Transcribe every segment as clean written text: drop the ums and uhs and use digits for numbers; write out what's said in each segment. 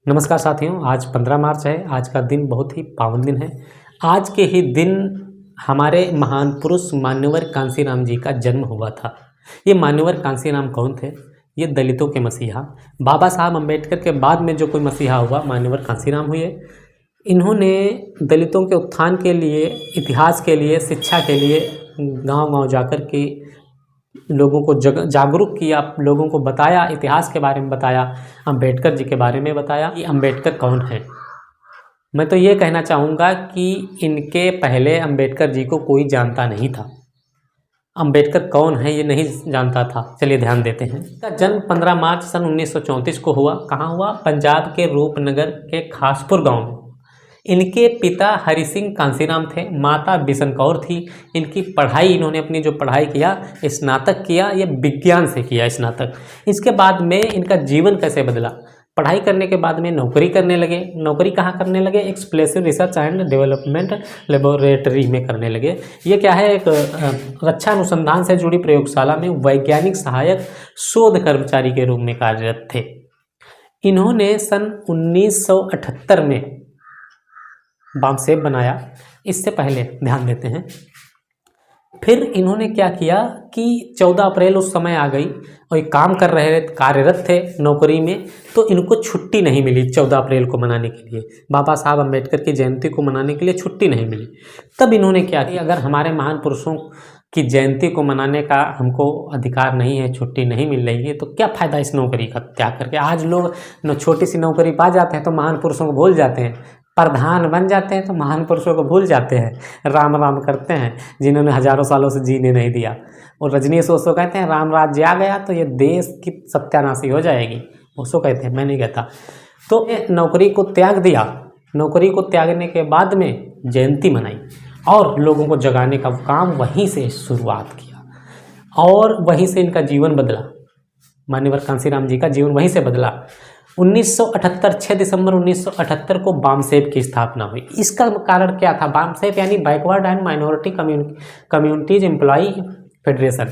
नमस्कार साथियों, आज 15 मार्च है। आज का दिन बहुत ही पावन दिन है। आज के ही दिन हमारे महान पुरुष मान्यवर कांसीराम जी का जन्म हुआ था। ये मान्यवर कांसीराम कौन थे? ये दलितों के मसीहा, बाबा साहब अम्बेडकर के बाद में जो कोई मसीहा हुआ, मान्यवर कांसीराम हुए। इन्होंने दलितों के उत्थान के लिए, इतिहास के लिए, शिक्षा के लिए गांव-गांव जाकर के लोगों को जागरूक किया, लोगों को बताया, इतिहास के बारे में बताया, अम्बेडकर जी के बारे में बताया कि अम्बेडकर कौन है। मैं तो ये कहना चाहूँगा कि इनके पहले अम्बेडकर जी को कोई जानता नहीं था। अम्बेडकर कौन है ये नहीं जानता था। चलिए ध्यान देते हैं। इसका जन्म 15 मार्च सन 1934 को हुआ। कहाँ हुआ? पंजाब के रूपनगर के खासपुर गाँव में। इनके पिता हरि सिंह कांसीराम थे, माता बिशन कौर थी। इनकी पढ़ाई, इन्होंने अपनी जो पढ़ाई किया, स्नातक किया, ये विज्ञान से किया स्नातक। इसके बाद में इनका जीवन कैसे बदला? पढ़ाई करने के बाद में नौकरी करने लगे। नौकरी कहाँ करने लगे? Explosive research and development laboratory में करने लगे। ये क्या है? एक रक्षा अनुसंधान से जुड़ी प्रयोगशाला में वैज्ञानिक सहायक शोध कर्मचारी के रूप में कार्यरत थे। इन्होंने सन 1978 में बामसेब बनाया। इससे पहले ध्यान देते हैं, फिर इन्होंने क्या किया कि 14 अप्रैल उस समय आ गई और ये काम कर रहे, कार्यरत थे नौकरी में, तो इनको छुट्टी नहीं मिली 14 अप्रैल को मनाने के लिए। बाबा साहब अम्बेडकर की जयंती को मनाने के लिए छुट्टी नहीं मिली। तब इन्होंने क्या किया, अगर हमारे महान पुरुषों की जयंती को मनाने का हमको अधिकार नहीं है, छुट्टी नहीं मिल रही है, तो क्या फ़ायदा इस नौकरी का त्याग करके। आज लोग छोटी सी नौकरी पा जाते हैं तो महान पुरुषों को भूल जाते हैं, प्रधान बन जाते हैं तो महान पुरुषों को भूल जाते हैं, राम राम करते हैं जिन्होंने हजारों सालों से जीने नहीं दिया। और रजनीश ओशो कहते हैं राम राज्य आ गया तो ये देश की सत्यानाशी हो जाएगी। ओशो कहते हैं, मैं नहीं कहता। तो नौकरी को त्याग दिया। नौकरी को त्यागने के बाद में जयंती मनाई और लोगों को जगाने का काम वहीं से शुरुआत किया और वहीं से इनका जीवन बदला। मान्यवर कांसीराम जी का जीवन वहीं से बदला। 1978 6 दिसंबर 1978 को बामसेब की स्थापना हुई। इसका कारण क्या था? बामसेब यानी backward and minority communities employ federation.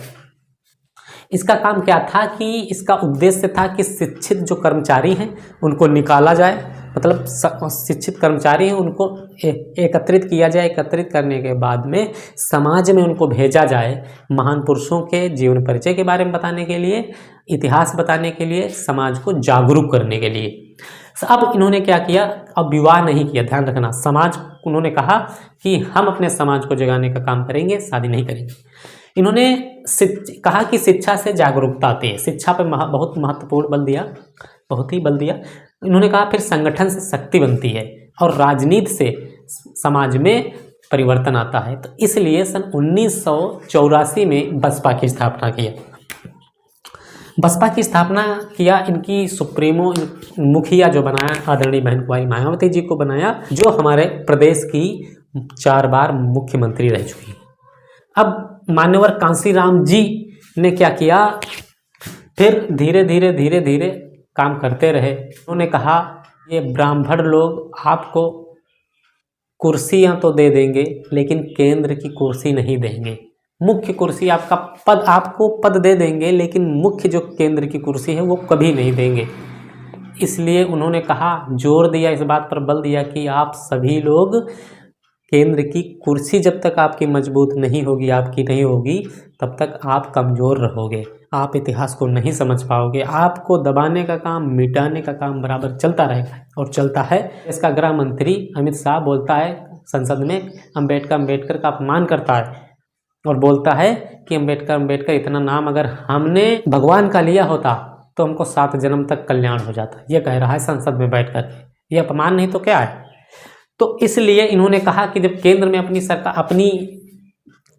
इसका काम क्या था कि इसका उद्देश्य था कि शिक्षित जो कर्मचारी हैं उनको निकाला जाए, मतलब शिक्षित कर्मचारी हैं उनको एकत्रित किया जाए। एकत्रित करने के बाद में समाज में उनको भेजा जाए, महान पुरुषों के जीवन परिचय के बारे में बताने के लिए, इतिहास बताने के लिए, समाज को जागरूक करने के लिए। अब इन्होंने क्या किया? अब विवाह नहीं किया, ध्यान रखना। समाज, उन्होंने कहा कि हम अपने समाज को जगाने का काम करेंगे, शादी नहीं करेंगे। इन्होंने कहा कि शिक्षा से जागरूकता आती है। शिक्षा पर बहुत महत्वपूर्ण बल दिया, बहुत ही बल दिया। इन्होंने कहा फिर संगठन से शक्ति बनती है और राजनीति से समाज में परिवर्तन आता है। तो इसलिए सन 1984 में बसपा की स्थापना किया। बसपा की स्थापना किया। इनकी सुप्रीमो मुखिया जो बनाया, आदरणीय बहन कुमारी मायावती जी को बनाया, जो हमारे प्रदेश की 4 बार मुख्यमंत्री रह चुकी है। अब मान्यवर कांसीराम जी ने क्या किया? फिर धीरे धीरे काम करते रहे। उन्होंने कहा ये ब्राह्मण लोग आपको कुर्सियां तो दे देंगे लेकिन केंद्र की कुर्सी नहीं देंगे। मुख्य कुर्सी आपका पद, आपको पद दे देंगे लेकिन मुख्य जो केंद्र की कुर्सी है वो कभी नहीं देंगे। इसलिए उन्होंने कहा, जोर दिया, इस बात पर बल दिया कि आप सभी लोग केंद्र की कुर्सी जब तक आपकी मजबूत नहीं होगी, आपकी नहीं होगी, तब तक आप कमज़ोर रहोगे, आप इतिहास को नहीं समझ पाओगे। आपको दबाने का काम, मिटाने का काम बराबर चलता रहेगा और चलता है। इसका गृह मंत्री अमित शाह बोलता है संसद में, अम्बेडकर का अपमान करता है और बोलता है कि अम्बेडकर इतना नाम अगर हमने भगवान का लिया होता तो हमको 7 जन्म तक कल्याण हो जाता। ये कह रहा है संसद में बैठ कर। ये अपमान नहीं तो क्या है? तो इसलिए इन्होंने कहा कि जब केंद्र में अपनी सरकार, अपनी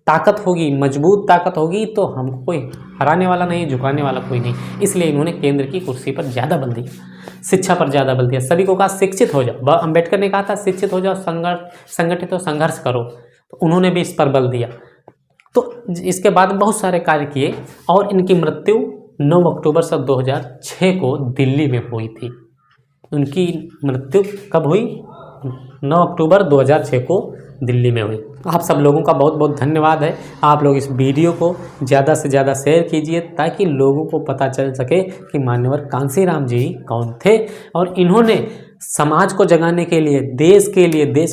ताकत होगी, मजबूत ताकत होगी, तो हमको कोई हराने वाला नहीं, झुकाने वाला कोई नहीं। इसलिए इन्होंने केंद्र की कुर्सी पर ज़्यादा बल दिया, शिक्षा पर ज़्यादा बल दिया। सभी को कहा शिक्षित हो जाओ। अम्बेडकर ने कहा था शिक्षित हो जाओ, संगठित हो, संघर्ष करो। तो उन्होंने भी इस पर बल दिया। तो इसके बाद बहुत सारे कार्य किए और इनकी मृत्यु 9 अक्टूबर सन 2006 को दिल्ली में हुई थी। उनकी मृत्यु कब हुई? 9 अक्टूबर 2006 को दिल्ली में हुई। आप सब लोगों का बहुत बहुत धन्यवाद है। आप लोग इस वीडियो को ज़्यादा से ज़्यादा शेयर कीजिए ताकि लोगों को पता चल सके कि मान्यवर कांसीराम जी कौन थे और इन्होंने समाज को जगाने के लिए, देश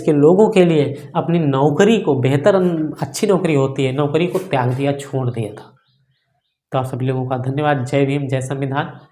के लोगों के लिए अपनी नौकरी को, बेहतर अच्छी नौकरी होती है, नौकरी को त्याग दिया, छोड़ दिया था। तो आप सभी लोगों का धन्यवाद। जय भीम, जय संविधान।